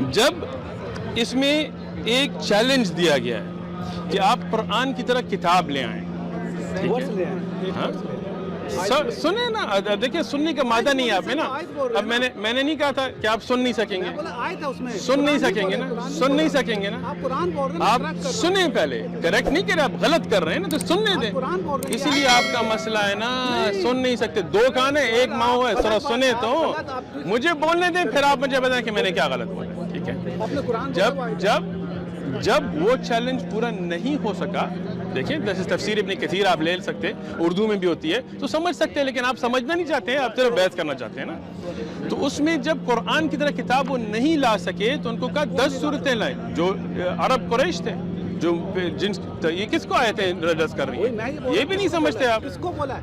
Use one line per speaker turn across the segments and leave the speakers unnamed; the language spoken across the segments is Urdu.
جب اس میں ایک چیلنج دیا گیا ہے کہ آپ قرآن کی طرح کتاب لے آئیں، ٹھیک ہے، ہاں سنیں نا، دیکھیں سننے کا مادہ نہیں ہے آپ میں نا. اب میں نے نہیں کہا تھا کہ آپ سن نہیں سکیں گے، سن نہیں سکیں گے نا، سن نہیں سکیں گے نا. آپ سنیں پہلے، کریکٹ نہیں کر رہے، آپ غلط کر رہے ہیں نا، تو سننے دیں. اسی لیے آپ کا مسئلہ ہے نا، سن نہیں سکتے. دو کان ہیں ایک ماؤں ہے، ذرا سنیں تو مجھے بولنے دیں، پھر آپ مجھے بتائیں کہ میں نے کیا غلط بولا. ٹھیک ہے، جب وہ چیلنج پورا نہیں ہو سکا، دیکھیں جیسے تفسیر ابن کثیر آپ لے سکتے، اردو میں بھی ہوتی ہے تو سمجھ سکتے ہیں، لیکن آپ سمجھنا نہیں چاہتے ہیں، آپ صرف بحث کرنا چاہتے ہیں نا. تو اس میں جب قرآن کی طرح کتاب وہ نہیں لا سکے تو ان کو کہا 10 صورتیں لائیں. جو عرب قریش تھے، جو یہ کس کو آئے تھے رجس کر رہی ہیں، یہ بھی نہیں سمجھتے آپ.
کس کو بولا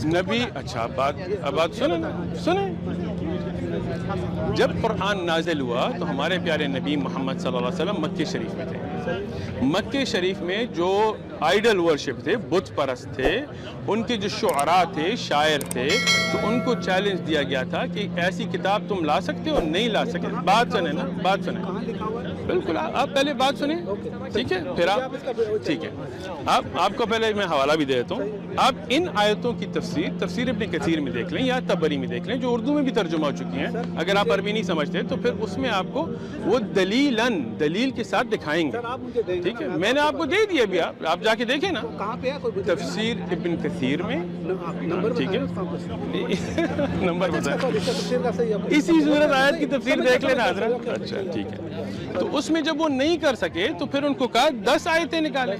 نبی، اچھا بات سنیں نا، سنیں. جب قرآن نازل ہوا تو ہمارے پیارے نبی محمد صلی اللہ علیہ وسلم مکہ شریف میں تھے. مکہ شریف میں جو آئیڈل ورشپ تھے، بت پرست تھے، ان کے جو شعراء تھے، شاعر تھے، تو ان کو چیلنج دیا گیا تھا کہ ایسی کتاب تم لا سکتے ہو؟ نہیں لا سکتے. بات سنیں نا، بات سنیں. بالکل، آپ پہلے بات سنیں، ٹھیک ہے، پھر آپ، ٹھیک ہے، آپ کو پہلے میں حوالہ بھی دے دیتا ہوں. آپ ان آیتوں کی تفسیر ابن کثیر میں دیکھ لیں یا تبری میں دیکھ لیں، جو اردو میں بھی ترجمہ ہو چکی ہیں. اگر آپ عربی نہیں سمجھتے تو پھر اس میں آپ کو وہ دلیل کے ساتھ دکھائیں گے. ٹھیک ہے، میں نے آپ کو دے دیا بھی، آپ جا کے دیکھیں نا، تفسیر ابن کثیر میں. ٹھیک ہے، نمبر بتائیں، اسی صورت آیت کی تفسیر دیکھ لینا حضرت. اچھا ٹھیک ہے. تو اس میں جب وہ نہیں کر سکے تو پھر ان کو کہا 10 آیتیں نکالیں.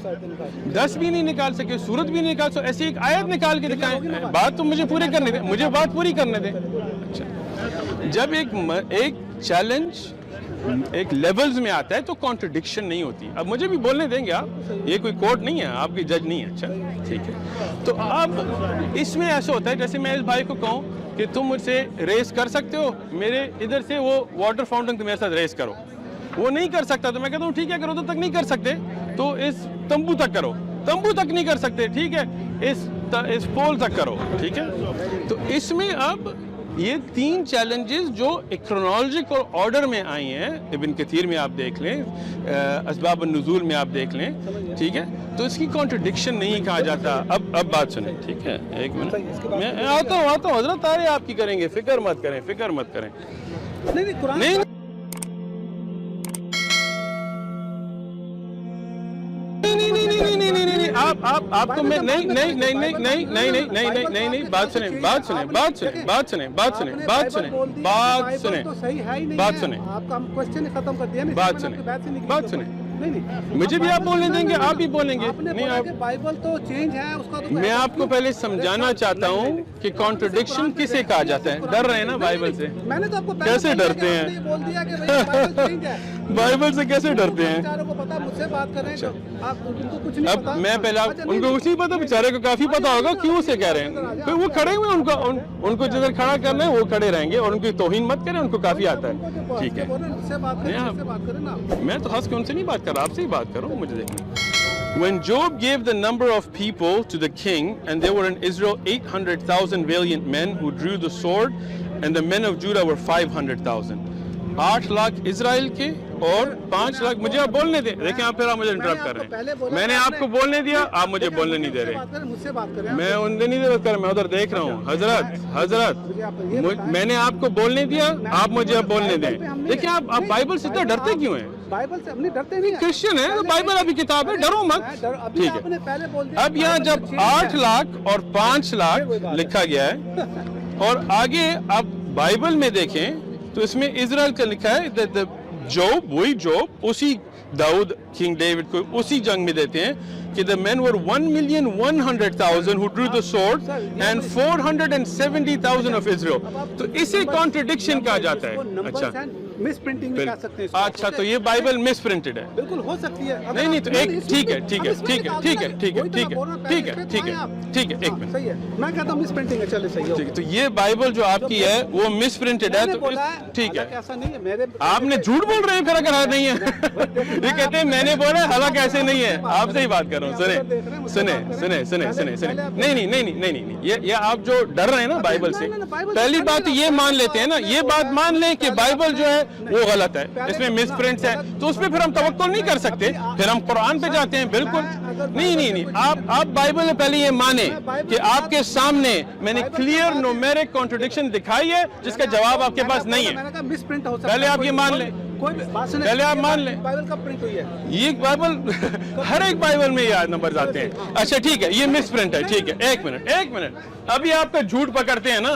10 بھی نہیں نکال سکے، سورت بھی نہیں نکال سکے، ایسی ایک آیت نکال کے دکھائیں. بات تو مجھے پوری کرنے دیں، مجھے بات پوری کرنے دیں. اچھا، جب ایک چیلنج ایک لیولز میں آتا ہے تو کانٹرڈکشن نہیں ہوتی. اب مجھے بھی بولنے دیں گے آپ، یہ کوئی کورٹ نہیں ہے، آپ کی جج نہیں ہے. اچھا ٹھیک ہے. تو اب اس میں ایسا ہوتا ہے جیسے میں اس بھائی کو کہوں کہ تم مجھ سے ریس کر سکتے ہو، میرے ادھر سے وہ واٹر فاؤنٹن تم میرے ساتھ ریس کرو. وہ نہیں کر سکتا تو میں کہتا ہوں ٹھیک ہے، اگر ادھر تک نہیں کر سکتے تو اس تمبو تک کرو. تمبو تک نہیں کر سکتے، ٹھیک ہے، اس پول تک کرو. ٹھیک ہے. تو اس میں اب یہ 3 چیلنجز جو کرونالوجیکل آرڈر میں آئی ہیں، ابن کثیر میں آپ دیکھ لیں، اسباب النزول میں آپ دیکھ لیں. ٹھیک ہے، تو اس کی کانٹرڈکشن نہیں کہا جاتا. اب بات سنیں، ٹھیک ہے، ایک منٹ، میں آتا ہوں حضرت، آرے آپ کی کریں گے، فکر مت کریں. نہیں آپ کو میں نہیں بات سنیں. مجھے بھی آپ بولنے دیں گے، آپ بھی بولیں گے.
بائبل تو چینج ہے اس کا.
میں آپ کو پہلے سمجھانا چاہتا ہوں کہ کانٹرڈکشن کسے کہا جاتا ہے. ڈر رہے ہیں نا بائبل سے؟
میں نے تو آپ کو
کیسے ڈرتے ہیں؟ بائبل سے کیسے ڈرتے ہیں؟ اب میں پہلا ان کو کچھ نہیں پتا، بیچارے کو کافی پتا ہوگا کیوں سے کہہ رہے ہیں. وہ کھڑے ہوئے، ان کو جدھر کھڑا کرنا ہے وہ کھڑے رہیں گے، اور ان کی توہین مت کریں، ان کو کافی آتا ہے. ٹھیک ہے، میں تو ہنس کے ان سے نہیں بات کر رہا، آپ سے ہی بات کرو. مجھے دیکھیں. When Job gave the number of people to the king, and there were in Israel 800,000 valiant men who drew the sword, and the men of Judah were 500,000. 8 lakh اسرائیل کے اور 5 لاکھ. مجھے آپ بولنے دیں. دیکھیں آپ پھر آپ مجھے انٹرپٹ کر رہے ہیں. میں نے آپ کو بولنے دیا، آپ مجھے بولنے نہیں دے رہے. میں ان سے نہیں دے رہا، میں ادھر دیکھ رہا ہوں. حضرت میں نے آپ کو بولنے دیا، آپ مجھے اب بولنے دیں. دیکھیں آپ بائبل سے اتنا ڈرتے کیوں ہیں؟
بائبل سے نہیں ڈرتے، نہیں
کرسچن ہے، بائبل ابھی کتاب ہے، ڈرو مت. ٹھیک ہے. اب یہاں جب 8 لاکھ اور 5 لاکھ لکھا گیا ہے، اور آگے آپ بائبل میں دیکھیں تو اس میں اسرائیل کا لکھا ہے. جوب، وہی جوب، اسی داؤد، کنگ ڈیوڈ کو اسی جنگ میں دیتے ہیں کہ the men were 1,100,000 who drew the sword and 470,000 of Israel. تو اسے کانٹرڈکشن کہا جاتا ہے. اچھا،
مس پرنٹنگ بھی کہہ سکتے ہیں.
اچھا، تو یہ بائبل مس پرنٹڈ ہے.
بالکل ہو سکتی ہے.
نہیں تو ایک ٹھیک ہے، ایک منٹ.
صحیح ہے، میں کہتا ہوں مس پرنٹنگ ہے. چلے صحیح ہے.
تو یہ بائبل جو آپ کی ہے وہ مس پرنٹڈ ہے. تو ٹھیک ہے،
ایسا نہیں ہے. میرے
آپ نے جھوٹ بول رہے ہیں پھر اگر حالت نہیں ہے؟ یہ کہتے ہیں میں نے بولا حالانکہ ایسے نہیں ہے. آپ سے ہی بات کر رہا ہوں. سنیں. نہیں. یہ آپ جو ڈر رہے ہیں نا بائبل سے, پہلی بات یہ مان لیتے ہیں نا, یہ بات مان لیں کہ بائبل جو ہے وہ غلط ہے, اس میں مس پرنٹس ہے, تو اس پہ پھر ہم توقع نہیں کر سکتے, پھر ہم قرآن پہ جاتے ہیں. بالکل نہیں. آپ بائبل میں پہلے یہ مانیں کہ آپ کے سامنے میں نے کلیئر نومیرک کانٹرڈکشن دکھائی ہے جس کا جواب آپ کے پاس نہیں ہے. پہلے آپ یہ مان لیں, پہلے آپ مان لیں.
بائبل کب پرنٹ ہوئی ہے؟
یہ بائبل ہر ایک بائبل میں یہ نمبر آتے ہیں. اچھا ٹھیک ہے, یہ مس پرنٹ ہے. ٹھیک ہے, ایک منٹ. ابھی آپ کا جھوٹ پکڑتے ہیں نا,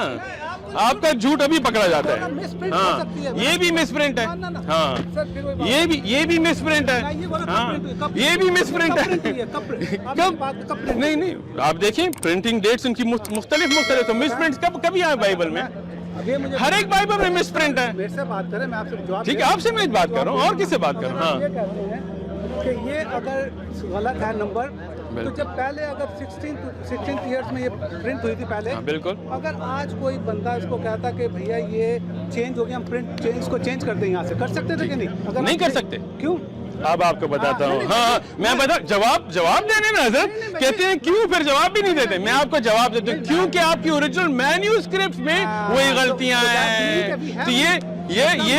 آپ کا جھوٹ ابھی پکڑا جاتا ہے. ہاں, یہ بھی مس پرنٹ ہے. ہاں, یہ بھی مس پرنٹ ہے. ہاں, یہ بھی مس پرنٹ ہے. کب؟ نہیں, آپ دیکھیں پرنٹنگ ڈیٹس ان کی مختلف. تو مس پرنٹ کبھی آئے بائبل میں؟ ہر ایک بائبل میں مس پرنٹ ہے.
میرے سے بات کریں, میں آپ سے جواب.
ٹھیک ہے, آپ سے میں بات کر رہا ہوں, اور کس سے بات کر رہا ہوں؟
یہ کہتے ہیں کہ یہ اگر غلط ہے نمبر, تو جب پہلے اگر 16 ایئرس میں یہ پرنٹ ہوئی تھی پہلے,
بالکل.
اگر آج کوئی بندہ اس کو کہتا کہ بھیا یہ چینج ہو گیا, ہم پرنٹ اس کو چینج کر دیں یہاں سے, کر سکتے تھے کہ نہیں؟ اگر
نہیں کر سکتے.
کیوں؟
اب آپ کو بتاتا ہوں. ہاں, میں جواب دینے نا حضرت کہتے ہیں کیوں, پھر جواب بھی نہیں دیتے. میں آپ کو جواب دیتا ہوں کیونکہ آپ کی اوریجنل مینیوسکرپٹس میں وہی غلطیاں ہیں. تو یہ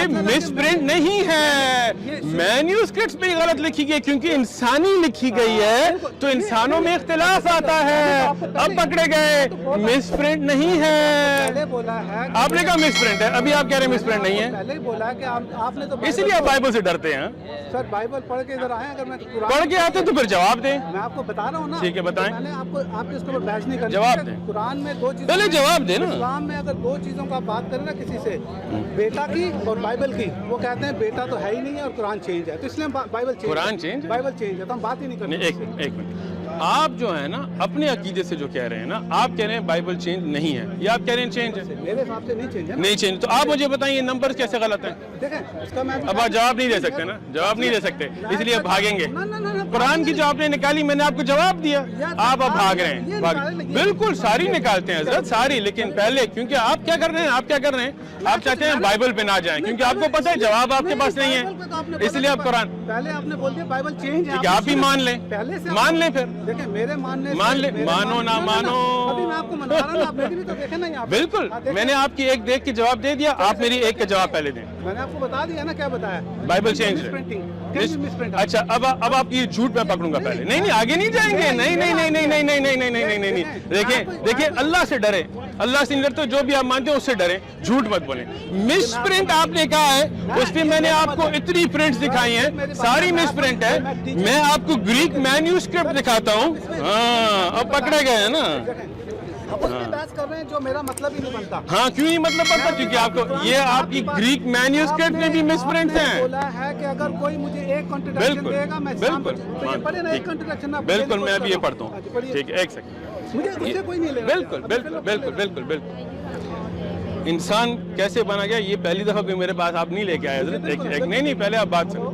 مس پرنٹ نہیں ہے, مینیوسکرپٹس میں غلط لکھی گئی کیونکہ انسانی لکھی گئی ہے, تو انسانوں میں اختلاف آتا ہے. اب پکڑے گئے, مس پرنٹ نہیں ہے. آپ نے کہا مس پرنٹ ہے, ابھی آپ کہہ رہے ہیں مس پرنٹ نہیں ہے.
پہلے ہی بولا ہے کہ آپ نے تو
اسی لیے آپ بائبل سے ڈرتے ہیں.
سر بائبل پڑھ کے ادھر آئے, اگر میں
پڑھ کے آتے تو پھر جواب دیں.
میں آپ کو بتا رہا ہوں نا.
ٹھیک ہے, بتائیں.
میں نے آپ کے اس کو بحث نہیں کرنی.
جواب دیں.
قرآن میں دو چیزیں,
پہلے جواب دیں نا.
اسلام میں اگر دو چیزوں کا بات کریں نا کسی سے, بیٹا کی اور بائبل کی, وہ کہتے ہیں بیٹا تو ہے ہی نہیں ہے اور قرآن چینج ہے, تو اس لیے بائبل چینج ہے, تو ہم بات ہی نہیں کرتے.
ایک منٹ, آپ جو ہے نا اپنے عقیدے سے جو کہہ رہے ہیں نا, آپ کہہ رہے ہیں بائبل چینج نہیں ہے, یا آپ کہہ رہے ہیں چینج ہے؟
میرے حساب سے نہیں چینج ہے.
نہیں چینج, تو آپ مجھے بتائیں یہ نمبر کیسے غلط ہیں؟
دیکھیں اس کا میں
اب آپ جواب نہیں دے سکتے نا, جواب نہیں دے سکتے, اس لیے بھاگیں گے. قرآن کی جو آپ نے نکالی, میں نے آپ کو جواب دیا, آپ اب بھاگ رہے ہیں. بالکل ساری نکالتے ہیں حضرت, ساری, لیکن پہلے کیونکہ آپ کیا کر رہے ہیں, آپ چاہتے ہیں بائبل پہ نہ جائیں, کیونکہ آپ کو پتہ ہے جواب آپ کے پاس نہیں ہے, اس لیے آپ قرآن.
پہلے آپ نے بول دیا بائبل چینج ہے,
آپ بھی مان لیں, پھر
دیکھیں میرے ماننے
مان لیں, مانو نہ مانو.
ابھی میں آپ کو منا رہا ہوں, آپ میری بھی تو دیکھیں نا یہاں.
بالکل, میں نے آپ کی ایک دیکھ کے جواب دے دیا, آپ میری ایک کا جواب پہلے دیں.
میں نے آپ کو بتا دیا نا, کیا بتایا,
بائبل چینج ہے. اچھا, اب آپ یہ جھوٹ میں پکڑوں گا پہلے. نہیں, آگے نہیں جائیں گے. نہیں. دیکھیں اللہ سے ڈرے, اللہ سے نہیں ڈرتے, جو بھی آپ مانتے ہیں اس سے ڈریں, جھوٹ مت بولیں. مس پرنٹ آپ نے کہا ہے, اس پہ میں نے آپ کو اتنی پرنٹس دکھائی ہیں, ساری مس پرنٹ ہے. میں آپ کو گریک مینیوسکرپٹ دکھاتا ہوں. ہاں, اب پکڑے گئے ہیں نا.
بحث کر رہے ہیں جو میرا مطلب ہی نہیں بنتا.
ہاں, کیوں نہیں مطلب بنتا, کیونکہ آپ کو یہ آپ کی گریک مینیوسکرپٹ میں بھی مس پرنٹس ہیں.
بولا ہے کہ اگر کوئی مجھے ایک کنٹرڈکشن دے گا, میں
بالکل میں ابھی یہ پڑھتا ہوں. ٹھیک ہے, ایک سیکنڈ.
مجھے کوئی نہیں لینا.
بالکل. انسان کیسے بنا گیا, یہ پہلی دفعہ کوئی میرے پاس آپ نہیں لے کے آئے حضرت. نہیں, پہلے آپ بات سنو.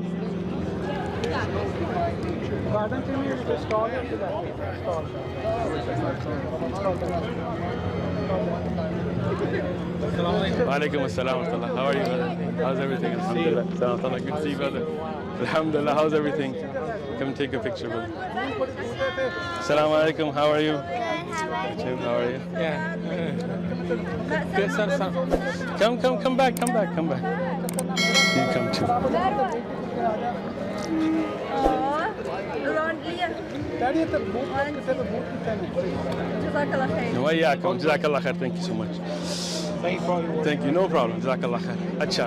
وعلیکم السلام ورحمۃ اللہ. How are you, brother? How's everything? Alhamdulillah. Good to see you, brother. Alhamdulillah. How's everything? Come take a picture, brother. Assalamu alaikum. How are you? How are you? Yeah. Come back. You come too. وإياكم. جزاك الله خير. Thank you so much. Thank you. No problem. جزاک اللہ خیر. اچھا,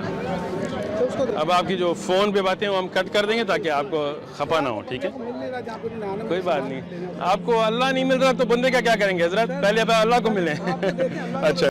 اب آپ کی جو فون پہ باتیں وہ ہم کٹ کر دیں گے تاکہ آپ کو خفا نہ ہو. ٹھیک ہے, کوئی بات نہیں. آپ کو اللہ نہیں مل رہا تو بندے کا کیا کریں گے حضرت, پہلے اللہ کو ملیں. اچھا.